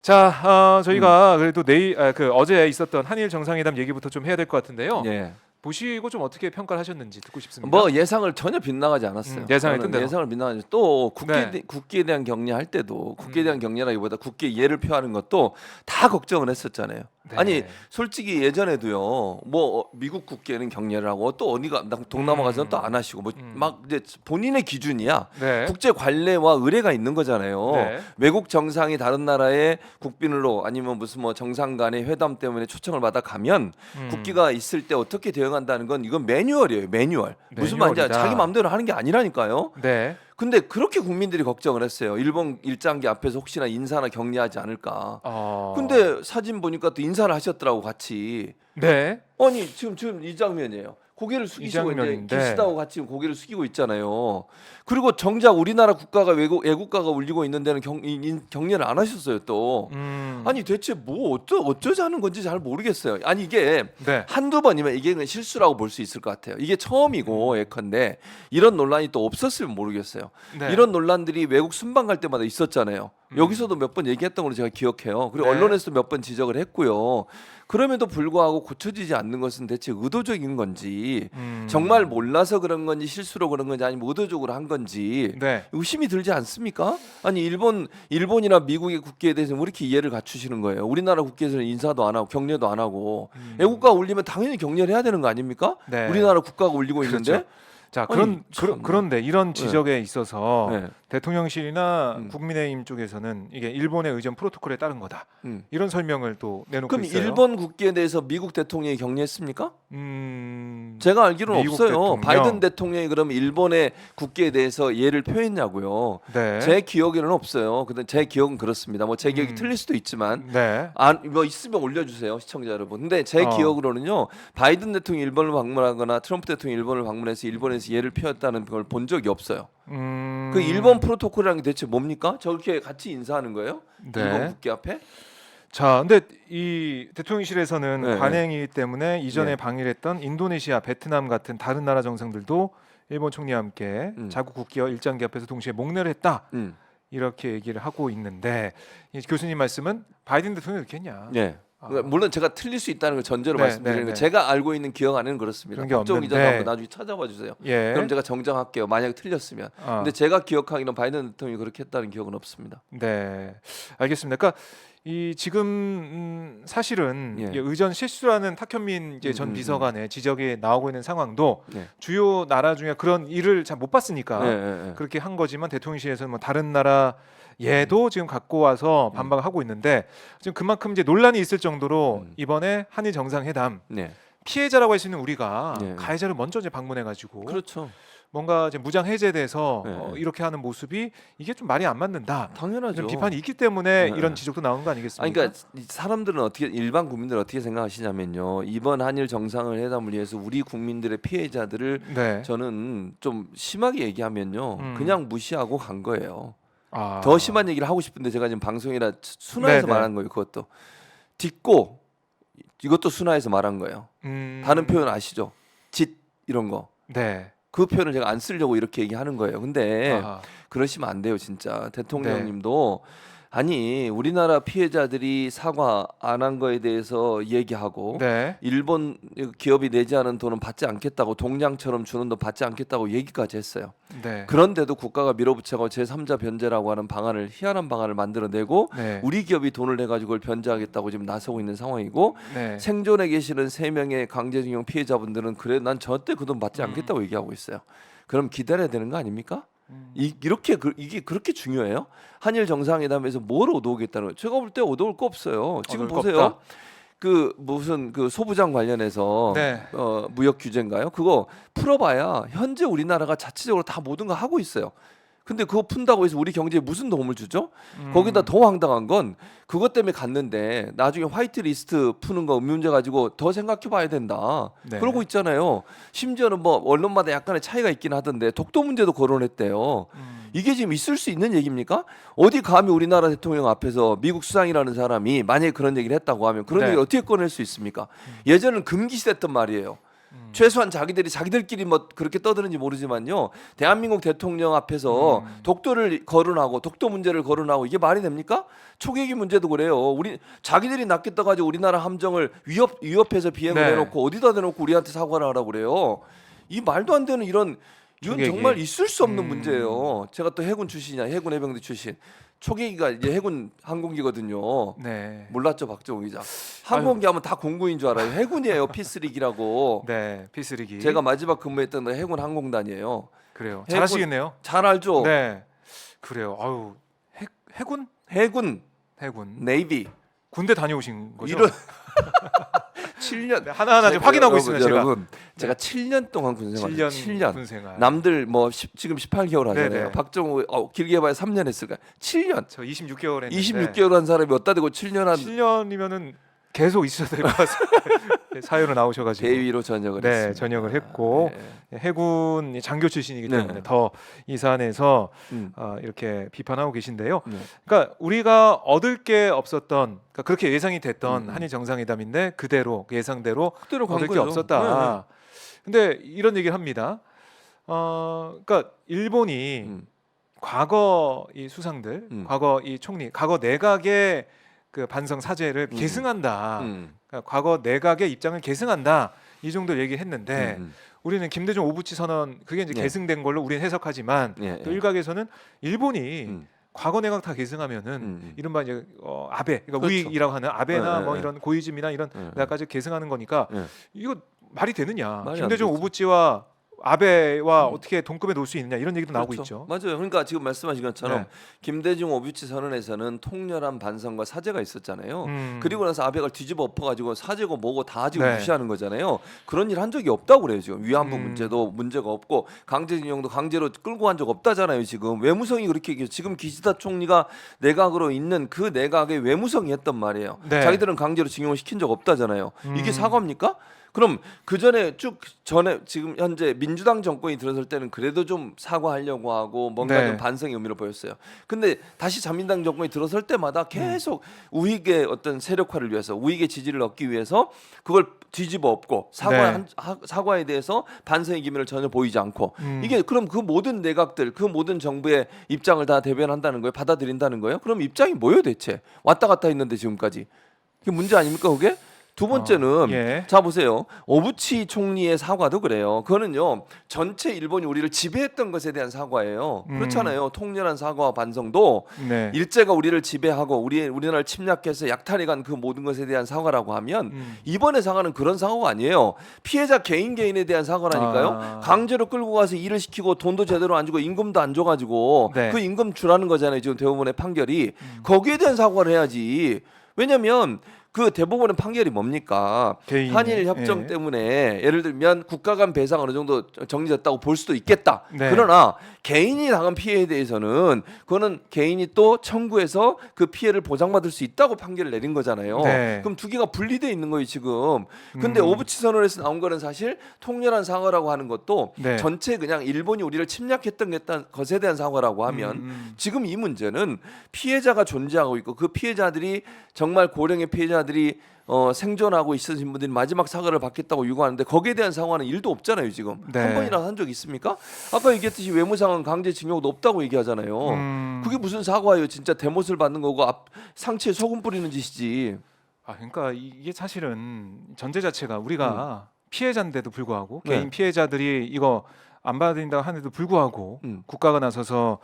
자, 저희가 그래도 내일 어제 있었던 한일 정상회담 얘기부터 좀 해야 될 것 같은데요. 예. 보시고 좀 어떻게 평가를 하셨는지 듣고 싶습니다. 뭐 예상을 전혀 빗나가지 않았어요. 예상했던 저는 대로. 예상을 빗나가지. 또 네. 국기에 대한 격려할 때도 국기에 대한 격려라기보다 국기에 예를 표하는 것도 다 걱정을 했었잖아요. 네. 아니 솔직히 예전에도요. 뭐 미국 국기에는 격려를 하고 또 어디가 동남아 가서는 또 안 하시고 뭐 막 이제 본인의 기준이야. 네. 국제 관례와 의례가 있는 거잖아요. 네. 외국 정상이 다른 나라의 국빈으로 아니면 무슨 뭐 정상 간의 회담 때문에 초청을 받아 가면 국기가 있을 때 어떻게 대응한다는 건 이건 매뉴얼이에요. 매뉴얼. 무슨 말인지 매뉴얼이다. 자기 마음대로 하는 게 아니라니까요. 네. 근데 그렇게 국민들이 걱정을 했어요. 일본 일장기 앞에서 혹시나 인사나 격려하지 않을까. 근데 사진 보니까 또 인사를 하셨더라고 같이. 네. 아니 지금 이 장면이에요. 고개를 숙이시고 이제 장면인데. 기시다고 같이 고개를 숙이고 있잖아요. 그리고 정작 우리나라 국가가 애국가가 울리고 있는 데는 격려를 안 하셨어요 또. 아니 대체 뭐 어쩌자는 건지 잘 모르겠어요. 아니 이게 네. 한두 번이면 이게 그냥 실수라고 볼 수 있을 것 같아요. 이게 처음이고 예컨대 이런 논란이 또 없었으면 모르겠어요. 네. 이런 논란들이 외국 순방 갈 때마다 있었잖아요. 여기서도 몇 번 얘기했던 걸로 제가 기억해요. 그리고 네. 언론에서도 몇 번 지적을 했고요. 그럼에도 불구하고 고쳐지지 않는 것은 대체 의도적인 건지 정말 몰라서 그런 건지 실수로 그런 건지 아니면 의도적으로 한 건지 네. 의심이 들지 않습니까? 아니 일본이나 미국의 국기에 대해서는 왜 이렇게 이해를 갖추시는 거예요? 우리나라 국기에서는 인사도 안 하고 격려도 안 하고 애국가 울리면 당연히 격려를 해야 되는 거 아닙니까? 네. 우리나라 국가가 울리고 있는데 그렇죠. 자, 아니, 참나. 그런데 이런 지적에 있어서 네. 대통령실이나 국민의힘 쪽에서는 이게 일본의 의전 프로토콜에 따른 거다. 이런 설명을 또 내놓고 그럼 있어요. 일본 국기에 대해서 미국 대통령이 격려했습니까? 음, 제가 알기로는 미국 없어요. 대통령. 바이든 대통령이 그럼 일본의 국기에 대해서 예를 표했냐고요. 네. 제 기억에는 없어요. 근데 제 기억은 그렇습니다. 뭐 제 기억이 틀릴 수도 있지만 네. 뭐 있으면 올려주세요, 시청자 여러분. 근데 제 어. 기억으로는요, 바이든 대통령이 일본을 방문하거나 트럼프 대통령이 일본을 방문해서 일본에서 예를 표했다는 걸 본 적이 없어요. 그 일본 프로토콜이라는 게 대체 뭡니까? 저렇게 같이 인사하는 거예요? 네. 일본 국기 앞에? 자, 근데 이 대통령실에서는 네. 관행이기 때문에 이전에 네. 방일했던 인도네시아, 베트남 같은 다른 나라 정상들도 일본 총리와 함께 자국 국기와 일장기 앞에서 동시에 목례를 했다. 음. 이렇게 얘기를 하고 있는데 이 교수님 말씀은 바이든 대통령이 이렇게 했냐? 네. 그러니까 물론 제가 틀릴 수 있다는 걸 전제로 네, 말씀드리는 네, 거 네. 제가 알고 있는 기억 안에는 그렇습니다. 그런 게 박정희 기자도 없는데. 한번 나중에 찾아봐 주세요. 예. 그럼 제가 정정할게요. 만약에 틀렸으면. 아. 근데 제가 기억하기로는 바이든 대통령이 그렇게 했다는 기억은 없습니다. 네, 알겠습니다. 그러니까 이 지금 사실은 예. 이게 의전 실수라는 탁현민 이제 전 비서관의 지적이 나오고 있는 상황도 네. 주요 나라 중에 그런 일을 잘 못 봤으니까 네, 네, 네. 그렇게 한 거지만 대통령실에서는 뭐 다른 나라 예도 지금 갖고 와서 반박을 하고 있는데 지금 그만큼 이제 논란이 있을 정도로 이번에 한일 정상회담 네. 피해자라고 할 수 있는 우리가 네. 가해자를 먼저 이제 방문해가지고 그렇죠. 뭔가 이제 무장 해제돼서 네. 이렇게 하는 모습이 이게 좀 말이 안 맞는다. 당연하죠. 이런 비판이 있기 때문에 네. 이런 지적도 나오는 거 아니겠습니까? 아니, 그러니까 이 사람들은 어떻게 일반 국민들은 어떻게 생각하시냐면요. 이번 한일 정상회담을 위해서 우리 국민들의 피해자들을 네. 저는 좀 심하게 얘기하면요. 그냥 무시하고 간 거예요. 아. 더 심한 얘기를 하고 싶은데 제가 지금 방송이라 순화해서 네네. 말한 거예요. 그것도 딛고 이것도 순화해서 말한 거예요. 다른 표현 아시죠? 짓 이런 거. 네. 그 표현을 제가 안 쓰려고 이렇게 얘기하는 거예요. 근데 아하. 그러시면 안 돼요, 진짜. 대통령님도 아니 우리나라 피해자들이 사과 안 한 거에 대해서 얘기하고 네. 일본 기업이 내지 않은 돈은 받지 않겠다고 동량처럼 주는 돈 받지 않겠다고 얘기까지 했어요. 네. 그런데도 국가가 밀어붙여고 제3자 변제라고 하는 방안을 희한한 방안을 만들어내고 네. 우리 기업이 돈을 내가지고 그걸 변제하겠다고 지금 나서고 있는 상황이고 네. 생존에 계시는 3명의 강제징용 피해자분들은 그래 난 절대 그 돈 받지 않겠다고 얘기하고 있어요. 그럼 기다려야 되는 거 아닙니까? 이게 그렇게 중요해요? 한일 정상회담에서 뭘 얻어오겠다는 거예요? 제가 볼 때 얻어올 거 없어요. 지금 얻어올 거 보세요. 없다. 그 무슨 그 소부장 관련해서 네. 무역 규제인가요? 그거 풀어봐야 현재 우리나라가 자체적으로 다 모든 거 하고 있어요. 근데 그거 푼다고 해서 우리 경제에 무슨 도움을 주죠? 거기다 더 황당한 건 그것 때문에 갔는데 나중에 화이트 리스트 푸는 거 문제 가지고 더 생각해 봐야 된다. 네. 그러고 있잖아요. 심지어는 뭐 언론마다 약간의 차이가 있긴 하던데 독도 문제도 거론했대요. 이게 지금 있을 수 있는 얘기입니까? 어디 감히 우리나라 대통령 앞에서 미국 수상이라는 사람이 만약에 그런 얘기를 했다고 하면 그런 네. 얘기를 어떻게 꺼낼 수 있습니까? 예전은 금기시됐던 말이에요. 최소한 자기들끼리 뭐 그렇게 떠드는지 모르지만요. 대한민국 대통령 앞에서 독도를 거론하고 독도 문제를 거론하고 이게 말이 됩니까? 초계기 문제도 그래요. 우리 자기들이 낚겠다 가지고 우리나라 함정을 위협해서 비행을 네. 해놓고 어디다 대놓고 우리한테 사과를 하라고 그래요. 이 말도 안 되는 이건 초계기. 정말 있을 수 없는 문제예요. 제가 또 해군 출신이야. 해군 해병대 출신. 초계기가 이제 해군 항공기거든요. 네. 몰랐죠, 박정우 기자. 항공기 하면 다 공군인 줄 알아요. 해군이에요, P3기라고. 네. P3기. 제가 마지막 근무했던 데 해군 항공단이에요. 그래요. 해군- 잘하시겠네요. 잘 알죠? 네. 그래요. 아유. 해군? 해군, 해군. 네이비. 군대 다녀오신 거죠? 이런 7년 네, 하나하나 지금 확인하고 있습니다. 제가. 여러분, 제가 7년 동안 군 생활. 7년 군생활. 남들 뭐 지금 18개월 하잖아요. 네네. 박정우 길게 봐야 3년 했을까? 7년. 저 26개월 했는데 26개월 한 사람이 어디다 대고 7년 한 7년이면은 계속 있어야 될 것 같습니다. 사회로 나오셔가지고 대위로 전역을 네 했습니다. 전역을 했고 네. 해군 장교 출신이기 네. 때문에 더 이 사안에서 음. 이렇게 비판하고 계신데요. 네. 그러니까 우리가 얻을 게 없었던 그러니까 그렇게 예상이 됐던 음. 한일 정상회담인데 그대로 그 예상대로 그대로 간 얻을 게 거죠. 없었다. 근데 이런 얘기를 합니다. 그러니까 일본이 음. 과거 이 수상들, 과거 이 총리, 과거 내각의 그 반성 사죄를 계승한다. 그러니까 과거 내각의 입장을 계승한다. 이 정도 얘기했는데 우리는 김대중 오부치 선언 그게 이제 네. 계승된 걸로 우리는 해석하지만 예, 또 예. 일각에서는 일본이 음. 과거 내각 다 계승하면은 이른바 이제 아베 그러니까 그렇죠. 우익이라고 하는 아베나 네, 뭐 네. 이런 고이즈미나 이런 네. 내각까지 계승하는 거니까 네. 이거 말이 되느냐? 말이 안 김대중 되죠. 오부치와 아베와 어떻게 동급에 놓을 수 있느냐 이런 얘기도 나오고 그렇죠. 있죠. 맞아요. 그러니까 지금 말씀하신 것처럼 네. 김대중 오부치 선언에서는 통렬한 반성과 사죄가 있었잖아요. 그리고 나서 아베가 뒤집어 엎어가지고 사죄고 뭐고 다 지금 네. 무시하는 거잖아요. 그런 일 한 적이 없다고 그래요. 지금 위안부 음. 문제도 문제가 없고 강제징용도 강제로 끌고 간 적 없다잖아요. 지금 외무성이 그렇게 얘기해요. 지금 기시다 총리가 내각으로 있는 그 내각의 외무성이 했단 말이에요. 네. 자기들은 강제로 징용을 시킨 적 없다잖아요. 이게 사과입니까? 그럼 그 전에 쭉 전에 지금 현재 민주당 정권이 들어설 때는 그래도 좀 사과하려고 하고 뭔가 네. 좀 반성의 의미를 보였어요. 근데 다시 자민당 정권이 들어설 때마다 계속 우익의 어떤 세력화를 위해서 우익의 지지를 얻기 위해서 그걸 뒤집어 엎고 네. 사과에 대해서 반성의 기미를 전혀 보이지 않고 이게 그럼 그 모든 내각들 그 모든 정부의 입장을 다 대변한다는 거예요? 받아들인다는 거예요? 그럼 입장이 뭐예요 대체? 왔다 갔다 했는데 지금까지 그게 문제 아닙니까 그게? 두 번째는 예. 자 보세요. 오부치 총리의 사과도 그래요. 그거는요 전체 일본이 우리를 지배했던 것에 대한 사과예요. 그렇잖아요. 통렬한 사과와 반성도 네. 일제가 우리를 지배하고 우리나라를 침략해서 약탈해간 그 모든 것에 대한 사과라고 하면 이번에 사과는 그런 사과가 아니에요. 피해자 개인에 대한 사과라니까요. 강제로 끌고 가서 일을 시키고 돈도 제대로 안 주고 임금도 안 줘가지고 네. 그 임금 주라는 거잖아요. 지금 대법원의 판결이 거기에 대한 사과를 해야지. 왜냐하면 그 대법원의 판결이 뭡니까? 개인의, 한일 협정 예. 때문에 예를 들면 국가 간 배상 어느 정도 정리됐다고 볼 수도 있겠다. 네. 그러나 개인이 당한 피해에 대해서는 그거는 개인이 또 청구해서 그 피해를 보장받을 수 있다고 판결을 내린 거잖아요. 네. 그럼 두 개가 분리돼 있는 거예요 지금. 근데 오부치 선언에서 나온 거는 사실 통렬한 사과라고 하는 것도 네. 전체 그냥 일본이 우리를 침략했던 것에 대한 사과라고 하면 지금 이 문제는 피해자가 존재하고 있고 그 피해자들이 정말 고령의 피해자들이 생존하고 있으신 분들이 마지막 사과를 받겠다고 요구하는데 거기에 대한 사과는 일도 없잖아요 지금. 네. 한 번이라도 한 적 있습니까? 아까 얘기했듯이 외무상은 강제징용도 없다고 얘기하잖아요. 그게 무슨 사과예요? 진짜 대못을 받는 거고 상체에 소금 뿌리는 짓이지. 그러니까 이게 사실은 전제 자체가 우리가 피해자인데도 불구하고 네. 개인 피해자들이 이거 안 받아들인다고 하는데도 불구하고 음. 국가가 나서서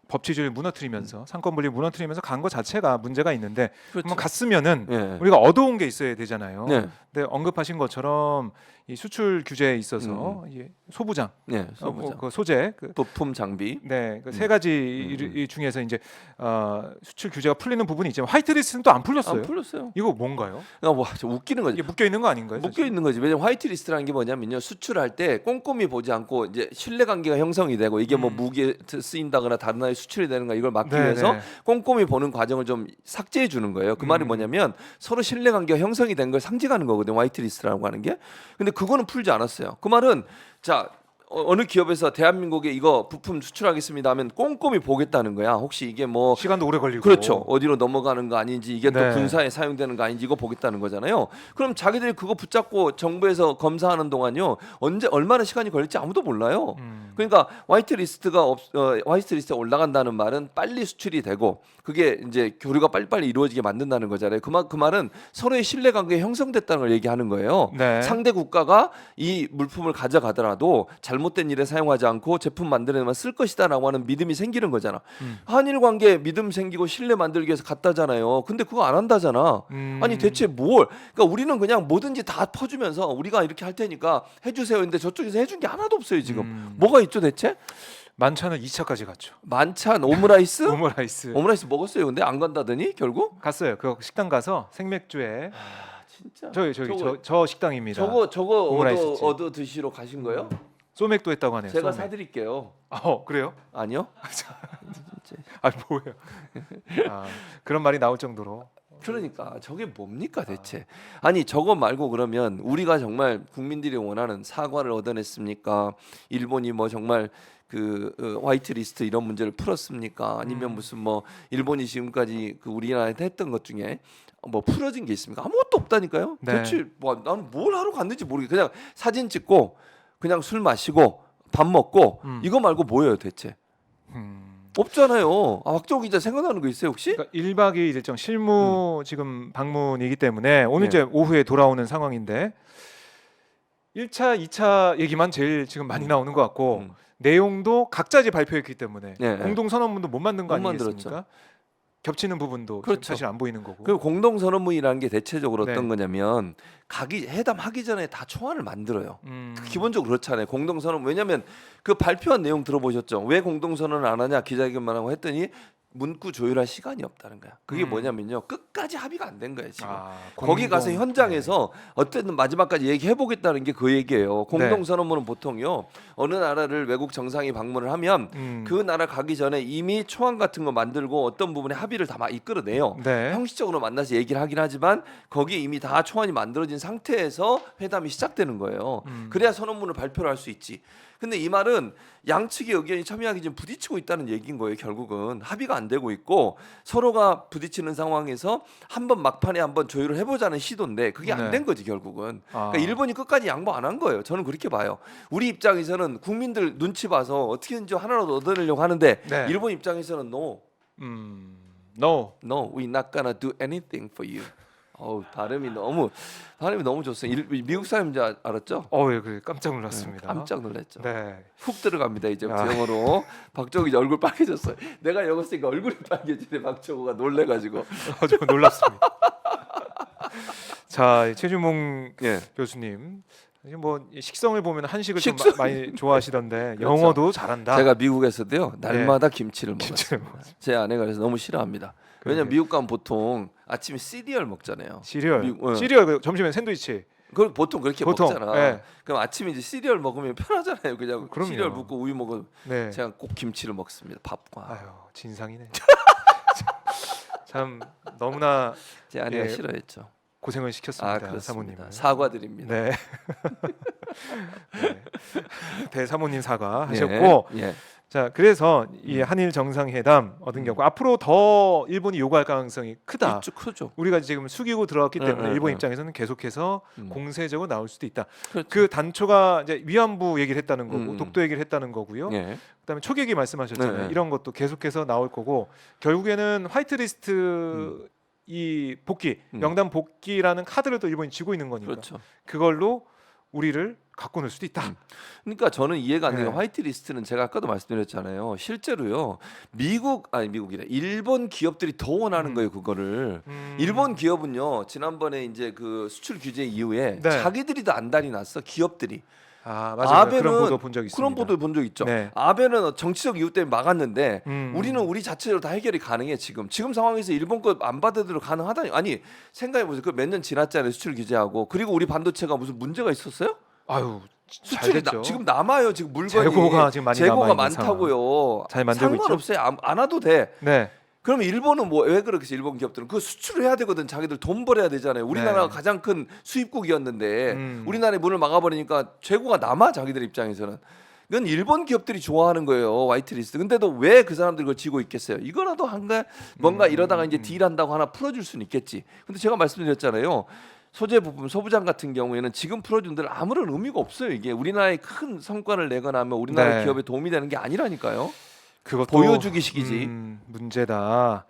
법치주의를 무너뜨리면서 상권 분리 무너뜨리면서 간 거 자체가 문제가 있는데 그렇죠. 한번 갔으면은 예. 우리가 얻어온 게 있어야 되잖아요. 네. 근데 언급하신 것처럼 이 수출 규제에 있어서 이게 소부장, 네. 소부장. 그 소재, 그 부품 장비. 네, 그 세 가지 이 중에서 이제 수출 규제가 풀리는 부분이 있지만 화이트리스트는 또 안 풀렸어요. 안 풀렸어요. 이거 뭔가요? 그러니까 좀 웃기는 거지. 이게 묶여 있는 거 아닌가요? 묶여 있는 거지. 왜냐면 화이트리스트라는 게 뭐냐면요. 수출할 때 꼼꼼히 보지 않고 이제 신뢰관계가 형성이 되고 이게 뭐 무기에 쓰인다거나 다른 나라에 수출이 되는가 이걸 막기 네, 위해서 네. 꼼꼼히 보는 과정을 좀 삭제해 주는 거예요. 그 말이 뭐냐면 서로 신뢰관계가 형성이 된 걸 상징하는 거거든요. 화이트리스트라고 하는 게. 근데 그거는 풀지 않았어요. 그 말은 자 어느 기업에서 대한민국에 이거 부품 수출하겠습니다 하면 꼼꼼히 보겠다는 거야. 혹시 이게 뭐 시간도 오래 걸리고. 그렇죠. 어디로 넘어가는 거 아닌지 이게 네. 또 군사에 사용되는 거 아닌지 이거 보겠다는 거잖아요. 그럼 자기들이 그거 붙잡고 정부에서 검사하는 동안요. 언제 얼마나 시간이 걸릴지 아무도 몰라요. 그러니까 화이트리스트에 올라간다는 말은 빨리 수출이 되고 그게 이제 교류가 빨리빨리 이루어지게 만든다는 거잖아요. 그 말은 서로의 신뢰관계가 형성됐다는 걸 얘기하는 거예요. 네. 상대 국가가 이 물품을 가져가더라도 잘못된 일에 사용하지 않고 제품 만들어내만 쓸 것이다라고 하는 믿음이 생기는 거잖아. 한일 관계에 믿음 생기고 신뢰 만들기 위해서 갔다잖아요. 근데 그거 안 한다잖아. 아니 대체 그러니까 우리는 그냥 뭐든지 다 퍼주면서 우리가 이렇게 할 테니까 해주세요. 근데 저쪽에서 해준 게 하나도 없어요 지금. 뭐가 있죠 대체? 만찬은 2차까지 갔죠. 만찬 오므라이스? 오므라이스. 오므라이스 먹었어요. 근데 안 간다더니 결국? 갔어요. 그 식당 가서 생맥주에 진짜. 저 식당입니다. 저거 오므라이스집. 얻어 드시러 가신 거예요? 소맥도 했다고 하네요. 제가 소맥. 사드릴게요. 그래요? 아니요? 아 뭐예요? 그런 말이 나올 정도로. 그러니까 저게 뭡니까 대체? 아니 저거 말고 그러면 우리가 정말 국민들이 원하는 사과를 얻어냈습니까? 일본이 뭐 정말 그 화이트리스트 이런 문제를 풀었습니까? 아니면 무슨 뭐 일본이 지금까지 그 우리나라한테 했던 것 중에 뭐 풀어진 게 있습니까? 아무것도 없다니까요. 네. 대체 뭐 나는 뭘 하러 갔는지 모르겠. 그냥 사진 찍고 그냥 술 마시고 밥 먹고 이거 말고 뭐예요 대체? 없잖아요. 박정우 기자 생각나는 거 있어요 혹시? 그러니까 1박 2일 일정 실무 지금 방문이기 때문에 오늘 네. 이제 오후에 돌아오는 상황인데 1차, 2차 얘기만 제일 지금 많이 나오는 것 같고 내용도 각자지 발표했기 때문에 네. 공동 선언문도 못 만든 거 못 아니겠습니까? 만들었죠. 겹치는 부분도 그렇죠. 사실 안 보이는 거고. 그 공동 선언문이라는 게 대체적으로 네. 어떤 거냐면 회담하기 전에 다 초안을 만들어요. 기본적으로 그렇잖아요. 공동 선언 왜냐하면 그 발표한 내용 들어보셨죠? 왜 공동 선언을 안 하냐 기자회견만 하고 했더니 문구 조율할 시간이 없다는 거야. 그게 뭐냐면요. 끝까지 합의가 안 된 거예요 지금. 거기 가서 현장에서 어쨌든 마지막까지 얘기해 보겠다는 게 그 얘기예요. 공동 선언문은 보통요. 어느 나라를 외국 정상이 방문을 하면 그 나라 가기 전에 이미 초안 같은 거 만들고 어떤 부분에 합의를 다 이끌어내요. 네. 형식적으로 만나서 얘기를 하긴 하지만 거기에 이미 다 초안이 만들어진 상태에서 회담이 시작되는 거예요. 그래야 선언문을 발표를 할 수 있지. 근데 이 말은 양측의 의견이 첨예하게 지금 부딪히고 있다는 얘기인 거예요. 결국은 합의가 안 되고 있고 서로가 부딪히는 상황에서 한번 막판에 한번 조율을 해보자는 시도인데 그게 안 된 거지 결국은. 그러니까 일본이 끝까지 양보 안 한 거예요. 저는 그렇게 봐요. 우리 입장에서는 국민들 눈치 봐서 어떻게든지 하나라도 얻어내려고 하는데 네. 일본 입장에서는 no, we not gonna do anything for you. 발음이 너무 좋습니다. 미국 사람인 줄 알았죠? 예, 그래 깜짝 놀랐습니다. 깜짝 놀랐죠. 네. 훅 들어갑니다 이제부터 영어로. 박정우 이제 얼굴 빨개졌어요. 내가 영어 쓰니까 얼굴이 빨개지네. 박정우가 놀래가지고. 저 놀랐습니다. 자, 최주몽 예. 교수님. 뭐 식성을 보면 한식을 식성. 좀 많이 좋아하시던데 그렇죠. 영어도 잘한다. 제가 미국에서도요 날마다 김치를 김치를 먹었어요. 제 아내가 그래서 너무 싫어합니다. 왜냐면 미국 가면 보통 아침에 시리얼 먹잖아요. 시리얼. 예. 시리얼 그 점심에 샌드위치. 그걸 보통 그렇게 보통, 먹잖아. 예. 그럼 아침에 이제 시리얼 먹으면 편하잖아요. 그냥 그럼요. 시리얼 붓고 우유 먹어. 네. 제가 꼭 김치를 먹습니다. 밥과. 아유, 진상이네. 참 너무나 제 아내가 예. 싫어했죠. 고생을 시켰습니다. 그렇습니다. 사모님을. 사과드립니다. 네. 네. 대사모님 사과하셨고 예. 자 그래서 이 한일 정상회담 얻은 결과 앞으로 더 일본이 요구할 가능성이 크다. 크죠. 우리가 지금 숙이고 들어왔기 때문에 일본 응. 입장에서는 계속해서 공세적으로 나올 수도 있다. 그렇죠. 그 단초가 이제 위안부 얘기를 했다는 거고 독도 얘기를 했다는 거고요. 예. 그다음에 초계기 말씀하셨잖아요. 네. 이런 것도 계속해서 나올 거고 결국에는 화이트리스트 이 복귀 명단 복귀라는 카드를 또 일본이 쥐고 있는 거니까 그렇죠. 그걸로 우리를 갖고 놀 수도 있다. 그러니까 저는 이해가 안 되는 네. 게 화이트리스트는 제가 아까도 말씀드렸잖아요. 실제로요. 미국이래. 일본 기업들이 더 원하는 거예요, 그거를. 일본 기업은요. 지난번에 이제 그 수출 규제 이후에 네. 자기들이 다 안달이 났어. 기업들이. 맞아요. 그런 보도 본 적 있습니다. 그런 보도 본 적 있죠. 네. 아베는 정치적 이유 때문에 막았는데 우리는 우리 자체로 다 해결이 가능해 지금 상황에서 일본 거 안 받아들여 가능하다니. 아니 생각해 보세요. 그 몇 년 지났잖아요. 수출 규제하고 그리고 우리 반도체가 무슨 문제가 있었어요? 아유 수출이 지금 남아요. 지금 물건이 재고가 지금 많이 재고가 남아있는 많다고요. 잘 만들고 있죠? 상관없어요. 안 와도 돼. 네. 그러면 일본은 뭐 왜 그렇게 일본 기업들은 그 수출을 해야 되거든. 자기들 돈 벌어야 되잖아요. 우리나라가 네. 가장 큰 수입국이었는데 우리나라의 문을 막아버리니까 재고가 남아 자기들 입장에서는. 이건 일본 기업들이 좋아하는 거예요. 화이트리스트. 근데도 왜 그 사람들 그걸 지고 있겠어요? 이거라도 한가 뭔가 이러다가 이제 딜한다고 하나 풀어줄 수는 있겠지. 근데 제가 말씀드렸잖아요. 소재 부품 소부장 같은 경우에는 지금 풀어준들 아무런 의미가 없어요. 이게 우리나라에 큰 성과를 내거나 하면 우리나라 네. 기업에 도움이 되는 게 아니라니까요. 그것도 보여주기식이지. 문제다.